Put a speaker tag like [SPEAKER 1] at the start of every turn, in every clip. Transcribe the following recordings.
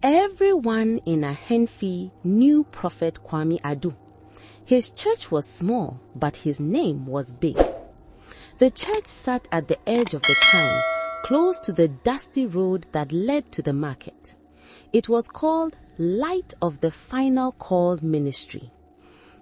[SPEAKER 1] Everyone in Ahemfi knew Prophet Kwame Adu. His church was small, but his name was big. The church sat at the edge of the town, close to the dusty road that led to the market. It was called Light of the Final Call Ministry.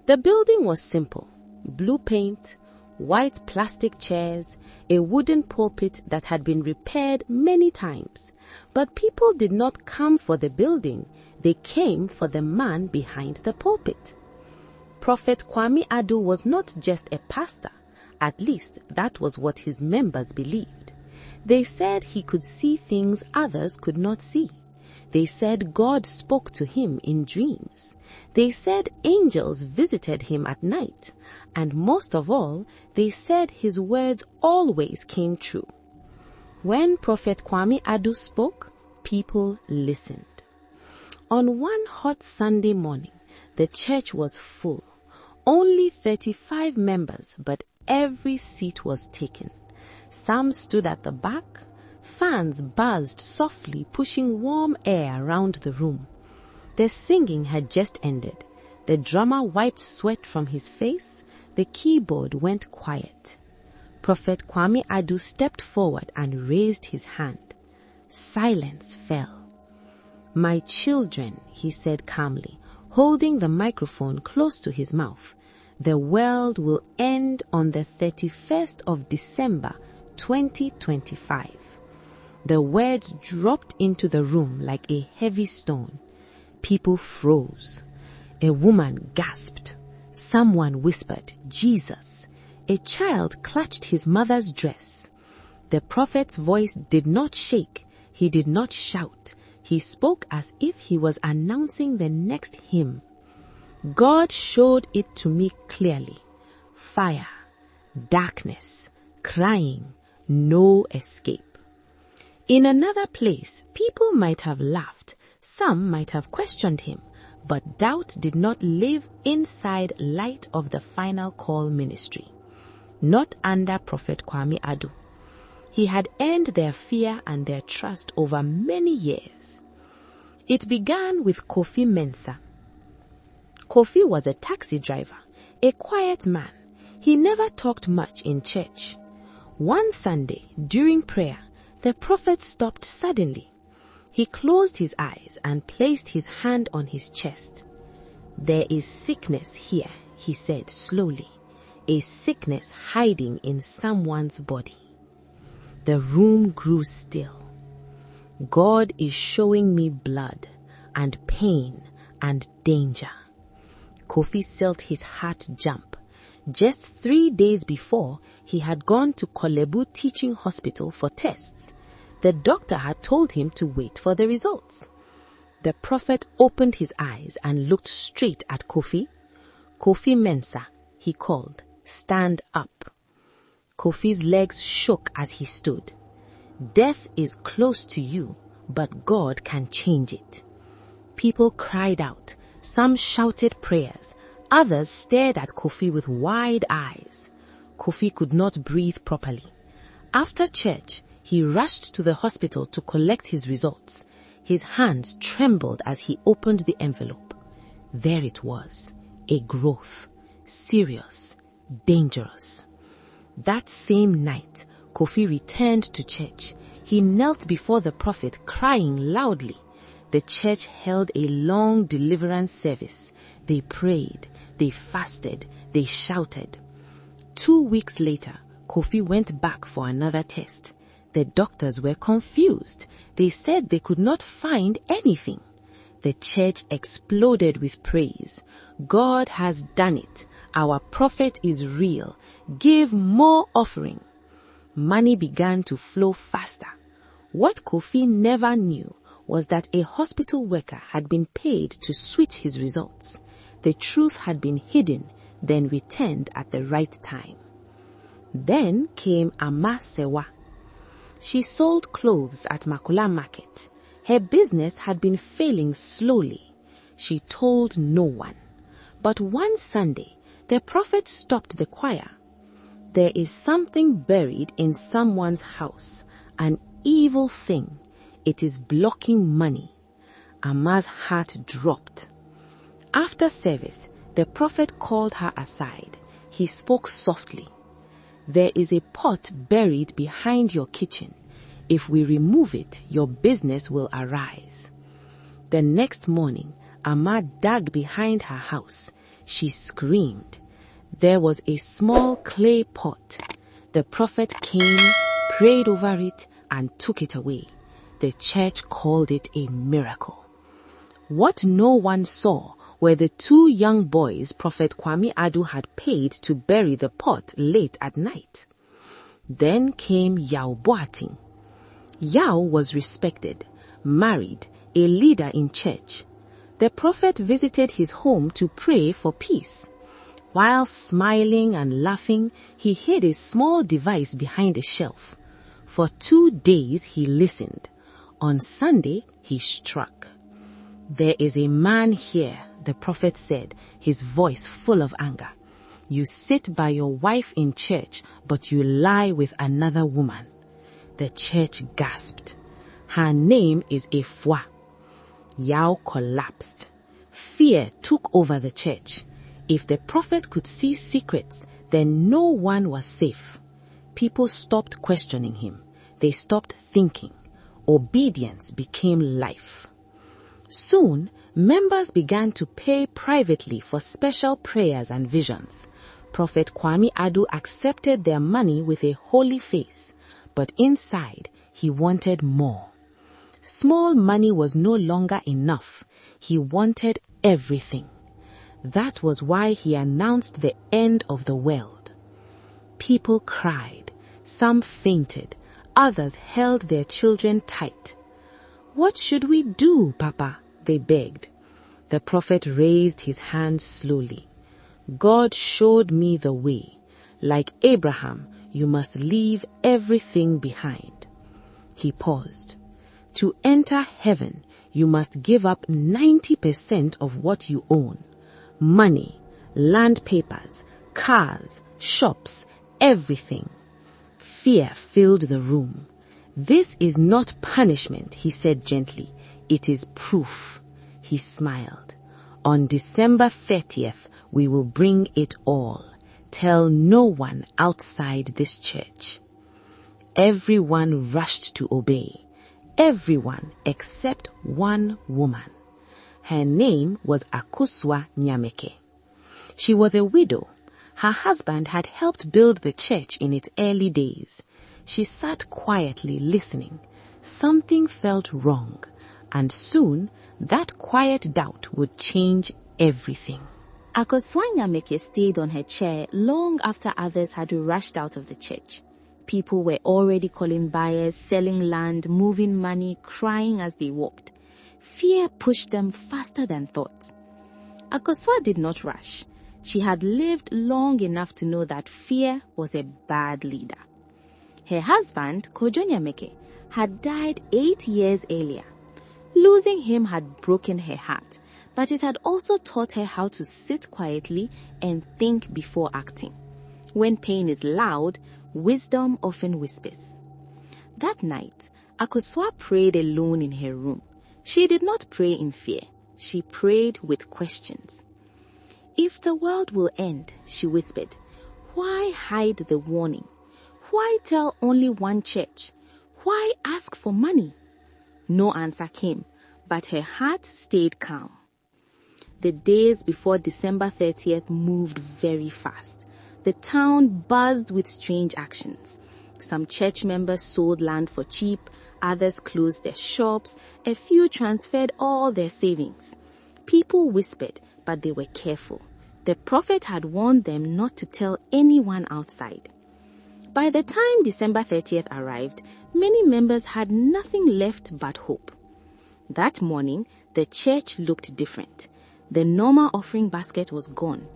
[SPEAKER 1] The building was simple: blue paint, white plastic chairs, a wooden pulpit that had been repaired many times. But people did not come for the building, they came for the man behind the pulpit. Prophet Kwame Adu was not just a pastor, at least that was what his members believed. They said he could see things others could not see. They said God spoke to him in dreams. They said angels visited him at night. And most of all, they said his words always came true. When Prophet Kwame Adu spoke, people listened. On one hot Sunday morning, the church was full. Only 35 members, but every seat was taken. Some stood at the back. Fans buzzed softly, pushing warm air around the room. The singing had just ended. The drummer wiped sweat from his face. The keyboard went quiet. Prophet Kwame Adu stepped forward and raised his hand. Silence fell. "My children," he said calmly, holding the microphone close to his mouth, "the world will end on the 31st of December, 2025. The words dropped into the room like a heavy stone. People froze. A woman gasped. Someone whispered, "Jesus." A child clutched his mother's dress. The prophet's voice did not shake. He did not shout. He spoke as if he was announcing the next hymn. God showed it to me clearly. Fire, darkness, crying, no escape. In another place, people might have laughed. Some might have questioned him. But doubt did not live inside Light of the Final Call Ministry. Not under Prophet Kwame Adu. He had earned their fear and their trust over many years. It began with Kofi Mensah. Kofi was a taxi driver, a quiet man. He never talked much in church. One Sunday, during prayer, the prophet stopped suddenly. He closed his eyes and placed his hand on his chest. "There is sickness here," he said slowly, "a sickness hiding in someone's body." The room grew still. "God is showing me blood and pain and danger." Kofi felt his heart jump. Just 3 days before, he had gone to Kolebu Teaching Hospital for tests. The doctor had told him to wait for the results. The prophet opened his eyes and looked straight at Kofi. "Kofi Mensah," he called, "stand up." Kofi's legs shook as he stood. "Death is close to you, but God can change it." People cried out. Some shouted prayers. Others stared at Kofi with wide eyes. Kofi could not breathe properly. After church, he rushed to the hospital to collect his results. His hands trembled as he opened the envelope. There it was, a growth, serious, dangerous. That same night, Kofi returned to church. He knelt before the prophet, crying loudly. The church held a long deliverance service. They prayed, they fasted, they shouted. 2 weeks later, Kofi went back for another test. The doctors were confused. They said they could not find anything. The church exploded with praise. "God has done it. Our prophet is real. Give more offering." Money began to flow faster. What Kofi never knew was that a hospital worker had been paid to switch his results. The truth had been hidden, then returned at the right time. Then came Ama Sewa. She sold clothes at Makula Market. Her business had been failing slowly. She told no one. But one Sunday, the prophet stopped the choir. "There is something buried in someone's house, an evil thing. It is blocking money." Ama's heart dropped. After service, the prophet called her aside. He spoke softly. "There is a pot buried behind your kitchen. If we remove it, your business will arise." The next morning, Ama dug behind her house. She screamed. There was a small clay pot. The prophet came, prayed over it, and took it away. The church called it a miracle. What no one saw were the 2 young boys Prophet Kwame Adu had paid to bury the pot late at night. Then came Yao Boating. Yao was respected, married, a leader in church. The prophet visited his home to pray for peace. While smiling and laughing, he hid a small device behind a shelf. For 2 days he listened. On Sunday, he struck. "There is a man here," the prophet said, his voice full of anger. "You sit by your wife in church, but you lie with another woman." The church gasped. "Her name is Efwa." Yao collapsed. Fear took over the church. If the prophet could see secrets, then no one was safe. People stopped questioning him. They stopped thinking. Obedience became life. Soon, members began to pay privately for special prayers and visions. Prophet Kwame Adu accepted their money with a holy face, but inside, he wanted more. Small money was no longer enough. He wanted everything. That was why he announced the end of the world. People cried. Some fainted. Others held their children tight. "What should we do, Papa?" they begged. The prophet raised his hand slowly. "God showed me the way. Like Abraham, you must leave everything behind." He paused. "To enter heaven, you must give up 90% of what you own. Money, land papers, cars, shops, everything." Fear filled the room. "This is not punishment," he said gently. "It is proof." He smiled. "On December 30th, we will bring it all. Tell no one outside this church." Everyone rushed to obey. Everyone except one woman. Her name was Akusua Nyameke. She was a widow. Her husband had helped build the church in its early days. She sat quietly listening. Something felt wrong, and soon that quiet doubt would change everything.
[SPEAKER 2] Akusua Nyameke stayed on her chair long after others had rushed out of the church. People were already calling buyers, selling land, moving money, crying as they walked. Fear pushed them faster than thought. Akusua did not rush. She had lived long enough to know that fear was a bad leader. Her husband, Kojo Nyameke, had died 8 years earlier. Losing him had broken her heart, but it had also taught her how to sit quietly and think before acting. When pain is loud, wisdom often whispers. That night, Akusua prayed alone in her room. She did not pray in fear. She prayed with questions. "If the world will end," she whispered, "why hide the warning? Why tell only one church? Why ask for money?" No answer came, but her heart stayed calm. The days before December 30th moved very fast. The town buzzed with strange actions. Some church members sold land for cheap, others closed their shops, a few transferred all their savings. People whispered, but they were careful. The prophet had warned them not to tell anyone outside. By the time December 30th arrived, many members had nothing left but hope. That morning, the church looked different. The normal offering basket was gone.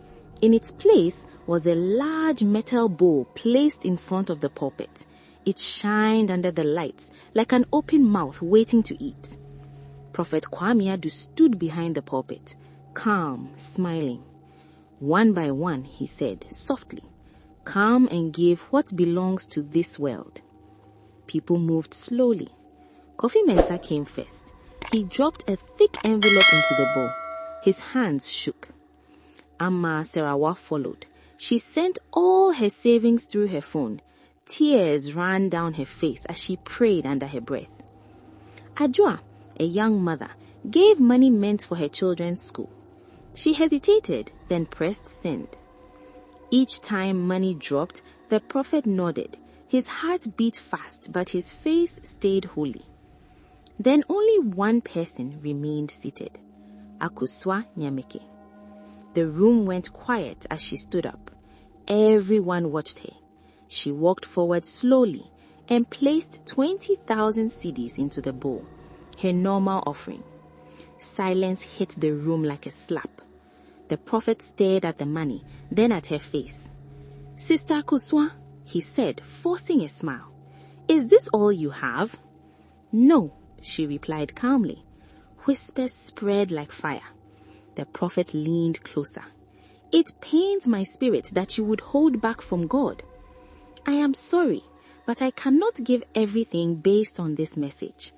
[SPEAKER 2] In its place was a large metal bowl placed in front of the pulpit. It shined under the lights like an open mouth waiting to eat. Prophet Kwame Adu stood behind the pulpit, calm, smiling. One by one, he said softly, "Come and give what belongs to this world." People moved slowly. Kofi Mensah came first. He dropped a thick envelope into the bowl. His hands shook. Amma Serawa followed. She sent all her savings through her phone. Tears ran down her face as she prayed under her breath. Ajua, a young mother, gave money meant for her children's school. She hesitated, then pressed send. Each time money dropped, the prophet nodded. His heart beat fast, but his face stayed holy. Then only one person remained seated, Akusua Nyameke. The room went quiet as she stood up. Everyone watched her. She walked forward slowly and placed 20,000 cedis into the bowl, her normal offering. Silence hit the room like a slap. The prophet stared at the money, then at her face. "Sister Akusua," he said, forcing a smile, "is this all you have?" "No," she replied calmly. Whispers spread like fire. The prophet leaned closer. "It pains my spirit that you would hold back from God. I am sorry, but I cannot give everything based on this message."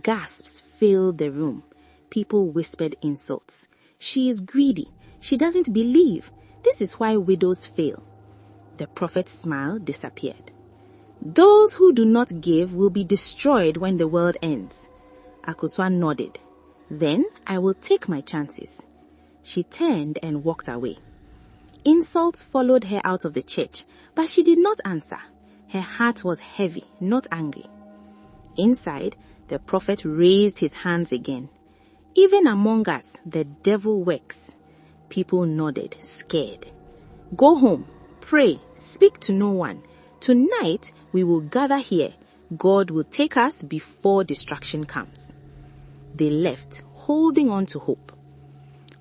[SPEAKER 2] Gasps filled the room. People whispered insults. "She is greedy. She doesn't believe. This is why widows fail." The prophet's smile disappeared. "Those who do not give will be destroyed when the world ends." Akuswa nodded. "Then I will take my chances." She turned and walked away. Insults followed her out of the church, but she did not answer. Her heart was heavy, not angry. Inside, the prophet raised his hands again. "Even among us, the devil works." People nodded, scared. "Go home, pray, speak to no one. Tonight, we will gather here. God will take us before destruction comes." They left, holding on to hope.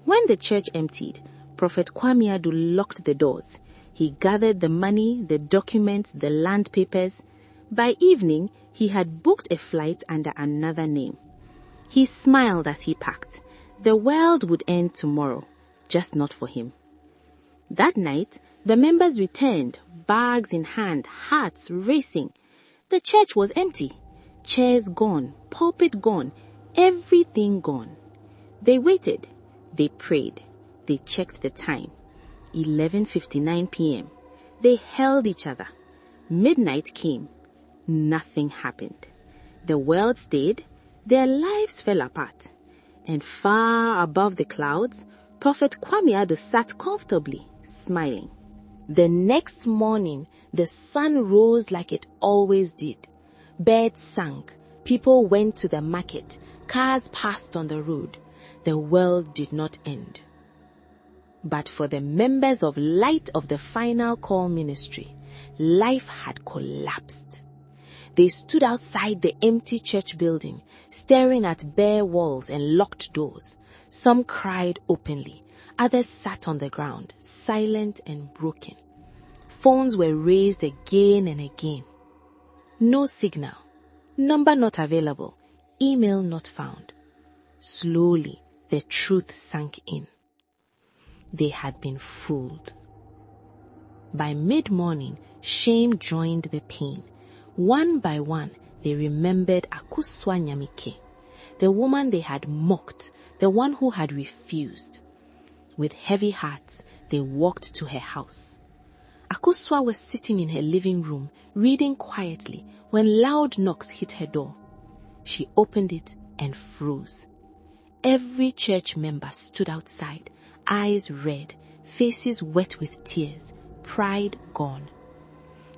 [SPEAKER 2] When the church emptied, Prophet Kwame Adu locked the doors. He gathered the money, the documents, the land papers. By evening, he had booked a flight under another name. He smiled as he packed. The world would end tomorrow, just not for him. That night, the members returned, bags in hand, hearts racing. The church was empty. Chairs gone, pulpit gone, everything gone. They waited. They prayed. They checked the time. 11:59 p.m. They held each other. Midnight came. Nothing happened. The world stayed. Their lives fell apart. And far above the clouds, Prophet Kwame Adu sat comfortably, smiling. The next morning, the sun rose like it always did. Birds sang. People went to the market. Cars passed on the road. The world did not end. But for the members of Light of the Final Call Ministry, life had collapsed. They stood outside the empty church building, staring at bare walls and locked doors. Some cried openly. Others sat on the ground, silent and broken. Phones were raised again and again. No signal. Number not available. Email not found. Slowly, the truth sank in. They had been fooled. By mid-morning, shame joined the pain. One by one, they remembered Akuswa Nyamike, the woman they had mocked, the one who had refused. With heavy hearts, they walked to her house. Akuswa was sitting in her living room, reading quietly, when loud knocks hit her door. She opened it and froze. Every church member stood outside, eyes red, faces wet with tears, pride gone.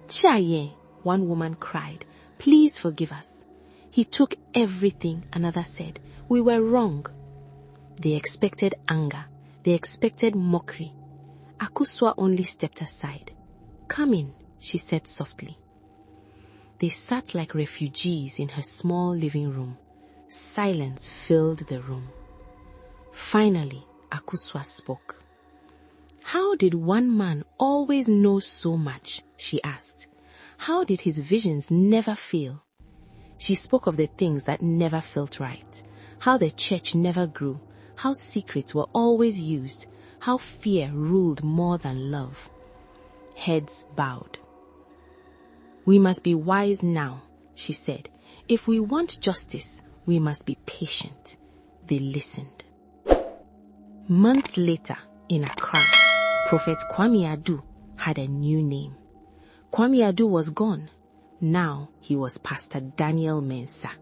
[SPEAKER 2] "Chaye," one woman cried, "please forgive us. He took everything," another said. "We were wrong." They expected anger. They expected mockery. Akuswa only stepped aside. "Come in," she said softly. They sat like refugees in her small living room. Silence filled the room. Finally, Akuswa spoke. "How did one man always know so much?" she asked. "How did his visions never fail?" She spoke of the things that never felt right, how the church never grew, how secrets were always used, how fear ruled more than love. Heads bowed. "We must be wise now," she said. "If we want justice,
[SPEAKER 1] We must be patient. They listened. Months later, in Accra, Prophet Kwame Adu had a new name. Kwame Adu was gone. Now he was Pastor Daniel Mensah.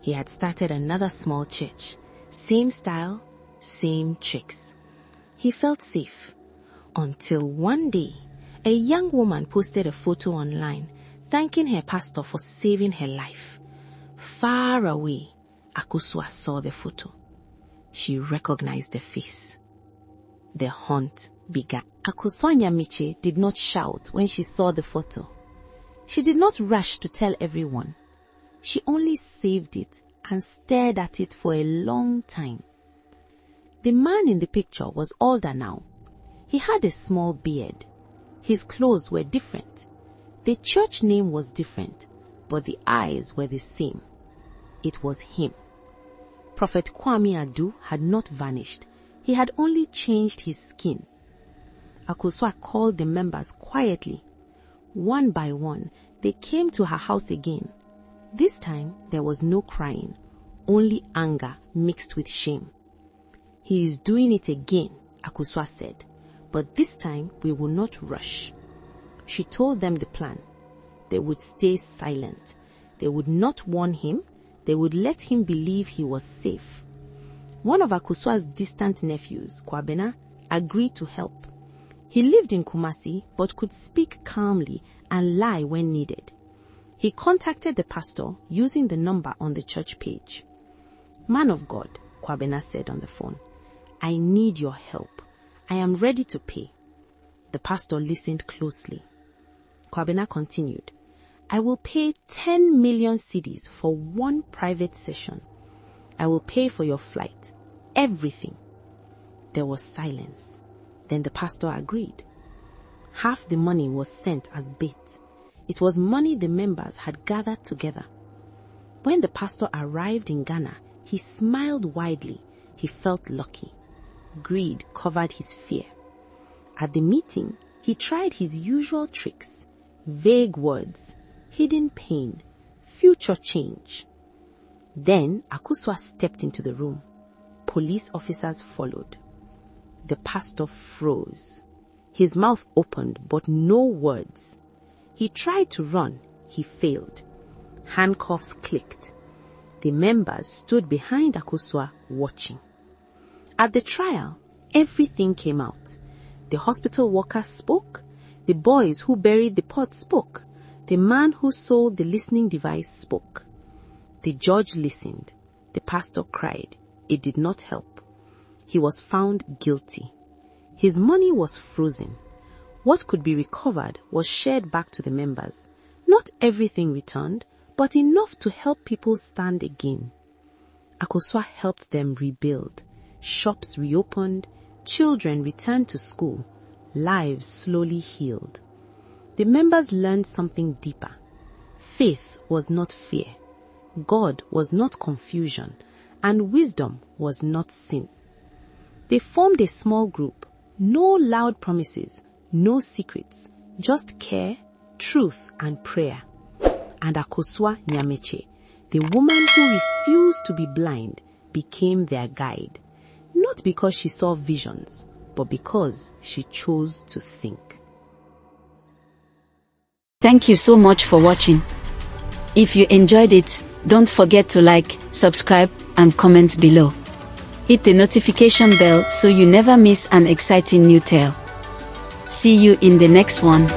[SPEAKER 1] He had started another small church. Same style, same tricks. He felt safe. Until one day, a young woman posted a photo online thanking her pastor for saving her life. Far away, Akosua saw the photo. She recognized the face. The hunt began. Akosua Nyamiche did not shout when she saw the photo. She did not rush to tell everyone. She only saved it and stared at it for a long time. The man in the picture was older now. He had a small beard. His clothes were different. The church name was different, but the eyes were the same. It was him. Prophet Kwame Adu had not vanished. He had only changed his skin. Akosua called the members quietly. One by one, they came to her house again. This time, there was no crying, only anger mixed with shame. He is doing it again, Akosua said, but this time we will not rush. She told them the plan. They would stay silent. They would not warn him. They would let him believe he was safe. One of Akosua's distant nephews, Kwabena, agreed to help. He lived in Kumasi but could speak calmly and lie when needed. He contacted the pastor using the number on the church page. "Man of God," Kwabena said on the phone, "I need your help. I am ready to pay." The pastor listened closely. Kwabena continued, "I will pay 10 million cedis for one private session. I will pay for your flight, everything." There was silence. Then the pastor agreed. Half the money was sent as bait. It was money the members had gathered together. When the pastor arrived in Ghana, he smiled widely. He felt lucky. Greed covered his fear. At the meeting, he tried his usual tricks. Vague words, hidden pain, future change. Then Akosua stepped into the room. Police officers followed. The pastor froze. His mouth opened, but no words. He tried to run. He failed. Handcuffs clicked. The members stood behind Akosua, watching. At the trial, everything came out. The hospital workers spoke. The boys who buried the pot spoke. The man who sold the listening device spoke. The judge listened. The pastor cried. It did not help. He was found guilty. His money was frozen. What could be recovered was shared back to the members. Not everything returned, but enough to help people stand again. Akosua helped them rebuild. Shops reopened. Children returned to school. Lives slowly healed. The members learned something deeper. Faith was not fear. God was not confusion. And wisdom was not sin. They formed a small group. No loud promises, no secrets, just care, truth, and prayer. And Akosua Nyamiche, the woman who refused to be blind, became their guide. Not because she saw visions, but because she chose to think.
[SPEAKER 3] Thank you so much for watching. If you enjoyed it, don't forget to like, subscribe, and comment below. Hit the notification bell so you never miss an exciting new tale. See you in the next one.